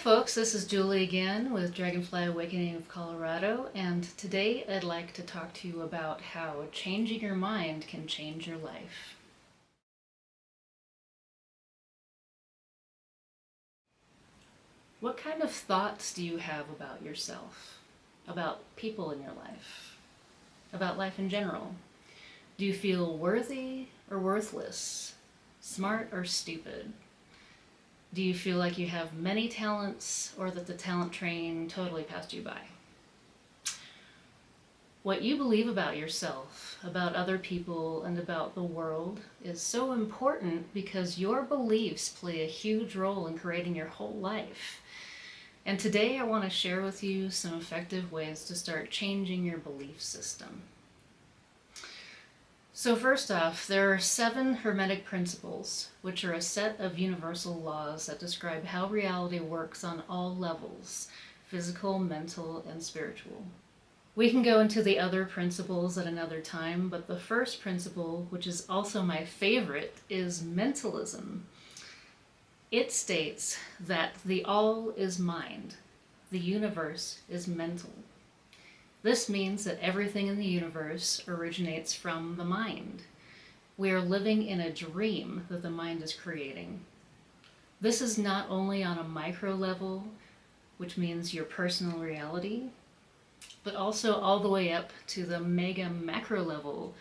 folks, this is Julie again with Dragonfly Awakening of Colorado, and today I'd like to talk to you about how changing your mind can change your life. What kind of thoughts do you have about yourself, about people in your life, about life in general? Do you feel worthy or worthless, smart or stupid? Do you feel like you have many talents or that the talent train totally passed you by? What you believe about yourself, about other people, and about the world is so important because your beliefs play a huge role in creating your whole life. And today I want to share with you some effective ways to start changing your belief system. So first off, there are 7 Hermetic Principles, which are a set of universal laws that describe how reality works on all levels, physical, mental, and spiritual. We can go into the other principles at another time, but the first principle, which is also my favorite, is mentalism. It states that the all is mind, the universe is mental. This means that everything in the universe originates from the mind. We are living in a dream that the mind is creating. This is not only on a micro level, which means your personal reality, but also all the way up to the mega macro level,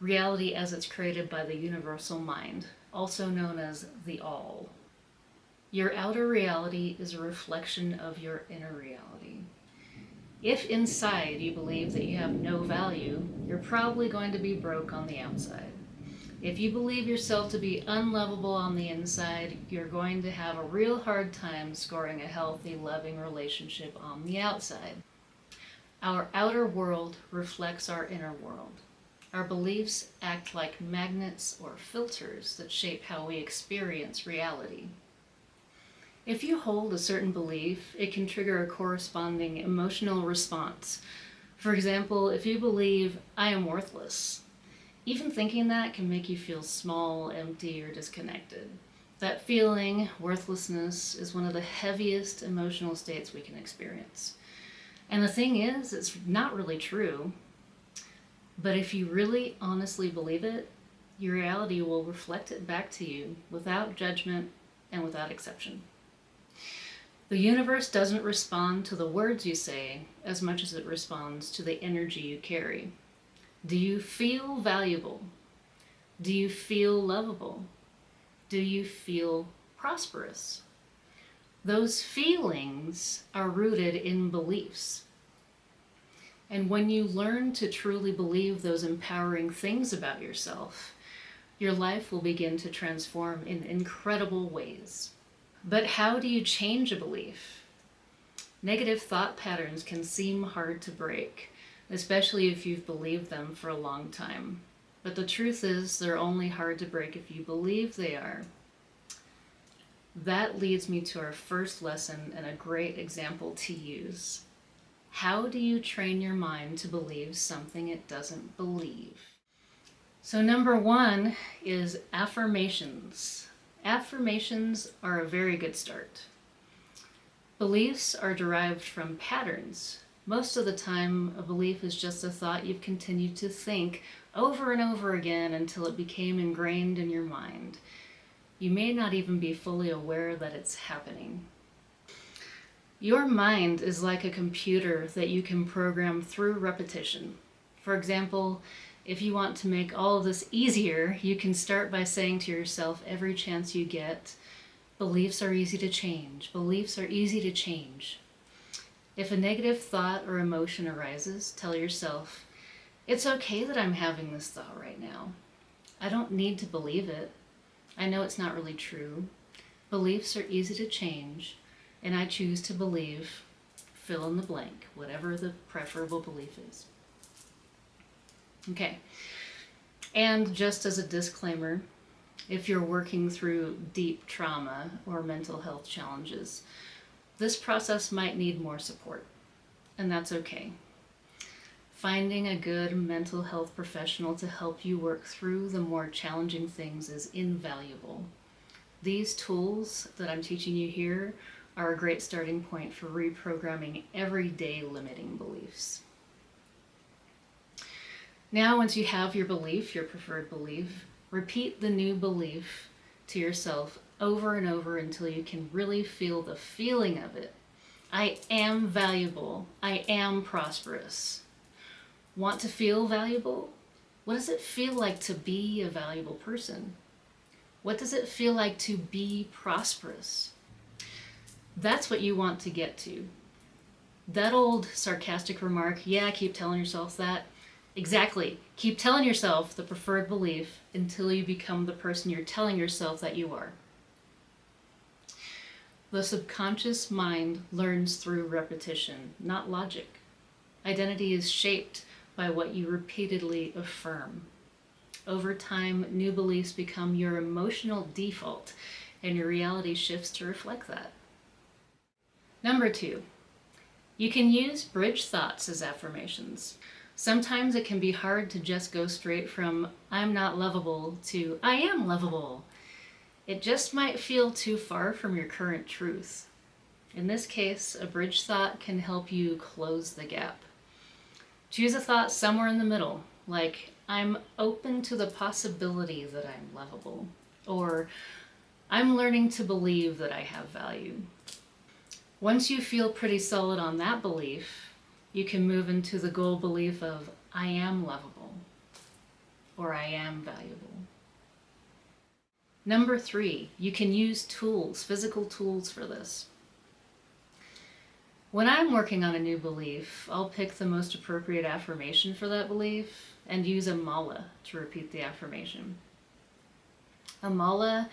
reality as it's created by the universal mind, also known as the all. Your outer reality is a reflection of your inner reality. If inside you believe that you have no value, you're probably going to be broke on the outside. If you believe yourself to be unlovable on the inside, you're going to have a real hard time scoring a healthy, loving relationship on the outside. Our outer world reflects our inner world. Our beliefs act like magnets or filters that shape how we experience reality. If you hold a certain belief, it can trigger a corresponding emotional response. For example, if you believe, I am worthless, even thinking that can make you feel small, empty, or disconnected. That feeling, worthlessness, is one of the heaviest emotional states we can experience. And the thing is, it's not really true. But if you really honestly believe it, your reality will reflect it back to you without judgment and without exception. The universe doesn't respond to the words you say as much as it responds to the energy you carry. Do you feel valuable? Do you feel lovable? Do you feel prosperous? Those feelings are rooted in beliefs. And when you learn to truly believe those empowering things about yourself, your life will begin to transform in incredible ways. But how do you change a belief? Negative thought patterns can seem hard to break, especially if you've believed them for a long time. But the truth is, they're only hard to break if you believe they are. That leads me to our first lesson and a great example to use. How do you train your mind to believe something it doesn't believe? So number 1 is affirmations. Affirmations are a very good start. Beliefs are derived from patterns. Most of the time, a belief is just a thought you've continued to think over and over again until it became ingrained in your mind. You may not even be fully aware that it's happening. Your mind is like a computer that you can program through repetition. For example, if you want to make all of this easier, you can start by saying to yourself every chance you get, beliefs are easy to change. Beliefs are easy to change. If a negative thought or emotion arises, tell yourself, it's okay that I'm having this thought right now. I don't need to believe it. I know it's not really true. Beliefs are easy to change, and I choose to believe, fill in the blank, whatever the preferable belief is. Okay, and just as a disclaimer, if you're working through deep trauma or mental health challenges, this process might need more support, and that's okay. Finding a good mental health professional to help you work through the more challenging things is invaluable. These tools that I'm teaching you here are a great starting point for reprogramming everyday limiting beliefs. Now, once you have your belief, your preferred belief, repeat the new belief to yourself over and over until you can really feel the feeling of it. I am valuable. I am prosperous. Want to feel valuable? What does it feel like to be a valuable person? What does it feel like to be prosperous? That's what you want to get to. That old sarcastic remark, yeah, keep telling yourself that. Exactly. Keep telling yourself the preferred belief until you become the person you're telling yourself that you are. The subconscious mind learns through repetition, not logic. Identity is shaped by what you repeatedly affirm. Over time, new beliefs become your emotional default, and your reality shifts to reflect that. Number 2, you can use bridge thoughts as affirmations. Sometimes it can be hard to just go straight from I'm not lovable to I am lovable. It just might feel too far from your current truth. In this case, a bridge thought can help you close the gap. Choose a thought somewhere in the middle, like I'm open to the possibility that I'm lovable, or I'm learning to believe that I have value. Once you feel pretty solid on that belief, you can move into the goal belief of I am lovable or I am valuable. Number 3, you can use tools, physical tools for this. When I'm working on a new belief, I'll pick the most appropriate affirmation for that belief and use a mala to repeat the affirmation. A mala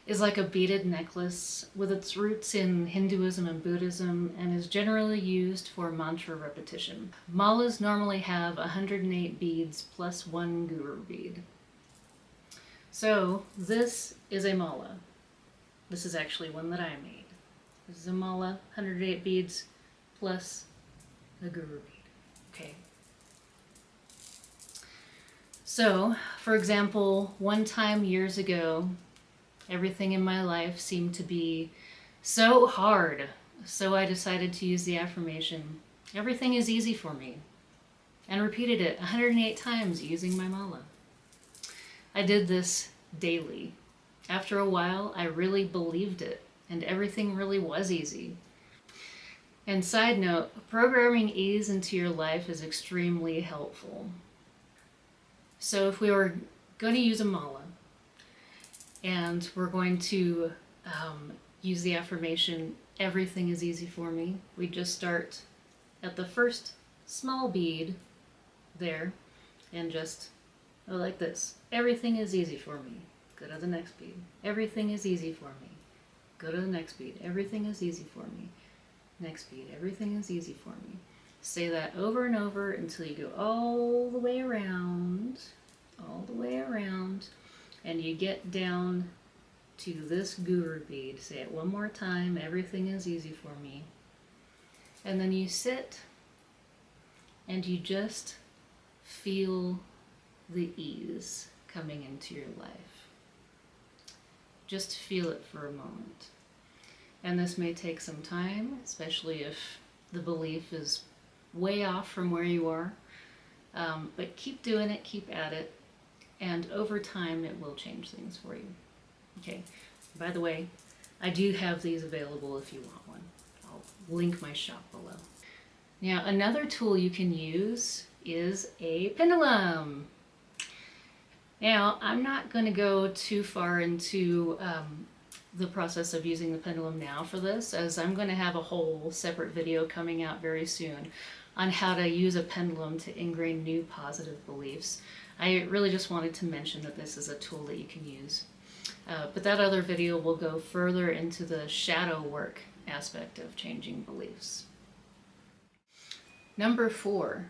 is like a beaded necklace with its roots in Hinduism and Buddhism and is generally used for mantra repetition. Malas normally have 108 beads plus 1 guru bead. So this is a mala. This is actually one that I made. This is a mala, 108 beads plus a guru bead. Okay. So, for example, one time years ago, everything in my life seemed to be so hard, so I decided to use the affirmation, everything is easy for me, and repeated it 108 times using my mala. I did this daily. After a while, I really believed it, and everything really was easy. And side note, programming ease into your life is extremely helpful. So if we were going to use a mala, and we're going to use the affirmation, everything is easy for me. We just start at the first small bead there and just go like this. Everything is easy for me. Go to the next bead. Everything is easy for me. Go to the next bead. Everything is easy for me. Next bead. Everything is easy for me. Say that over and over until you go all the way around, and you get down to this guru bead. Say it one more time. Everything is easy for me. And then you sit and you just feel the ease coming into your life. Just feel it for a moment. And this may take some time, especially if the belief is way off from where you are. But keep doing it, keep at it, and over time it will change things for you. Okay, by the way, I do have these available if you want one. I'll link my shop below. Now, another tool you can use is a pendulum. Now, I'm not going to go too far into the process of using the pendulum now for this, as I'm going to have a whole separate video coming out very soon on how to use a pendulum to ingrain new positive beliefs. I really just wanted to mention that this is a tool that you can use. But that other video will go further into the shadow work aspect of changing beliefs. Number 4,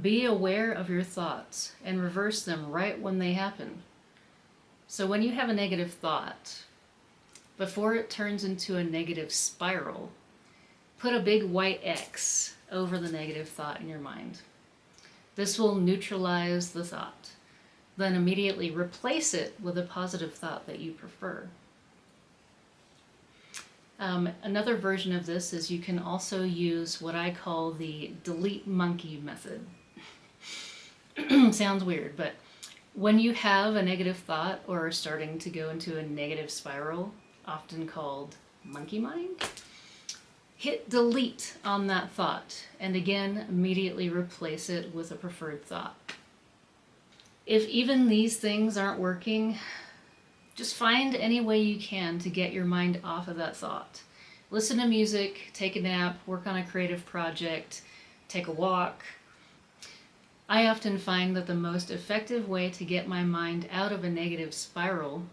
be aware of your thoughts and reverse them right when they happen. So when you have a negative thought, before it turns into a negative spiral, put a big white X over the negative thought in your mind. This will neutralize the thought. Then immediately replace it with a positive thought that you prefer. Another version of this is you can also use what I call the delete monkey method. Sounds weird, but when you have a negative thought or are starting to go into a negative spiral, often called monkey mind, hit delete on that thought and again immediately replace it with a preferred thought. If even these things aren't working, just find any way you can to get your mind off of that thought. Listen to music, take a nap, work on a creative project, take a walk. I often find that the most effective way to get my mind out of a negative spiral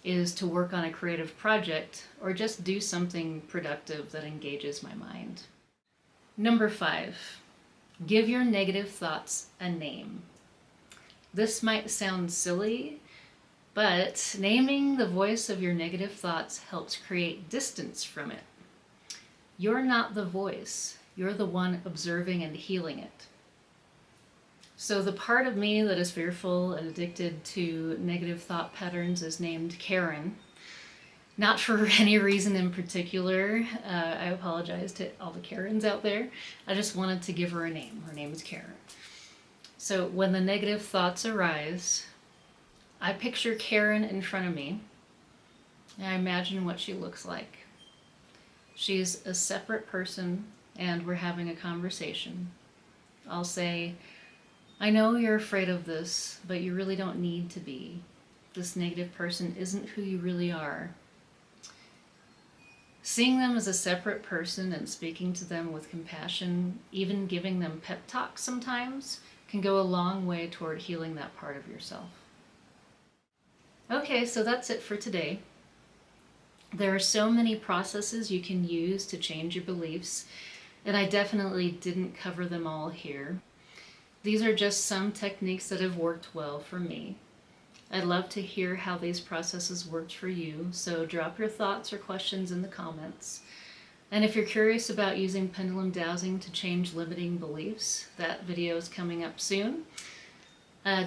is to work on a creative project or just do something productive that engages my mind. Number 5, give your negative thoughts a name. This might sound silly, but naming the voice of your negative thoughts helps create distance from it. You're not the voice, you're the one observing and healing it. So the part of me that is fearful and addicted to negative thought patterns is named Karen. Not for any reason in particular. I apologize to all the Karens out there. I just wanted to give her a name. Her name is Karen. So when the negative thoughts arise, I picture Karen in front of me, and I imagine what she looks like. She's a separate person, and we're having a conversation. I'll say, I know you're afraid of this, but you really don't need to be. This negative person isn't who you really are. Seeing them as a separate person and speaking to them with compassion, even giving them pep talks sometimes, can go a long way toward healing that part of yourself. Okay, so that's it for today. There are so many processes you can use to change your beliefs, and I definitely didn't cover them all here. These are just some techniques that have worked well for me. I'd love to hear how these processes worked for you, so drop your thoughts or questions in the comments. And if you're curious about using pendulum dowsing to change limiting beliefs, that video is coming up soon.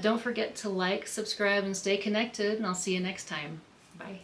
Don't forget to like, subscribe, and stay connected, and I'll see you next time. Bye.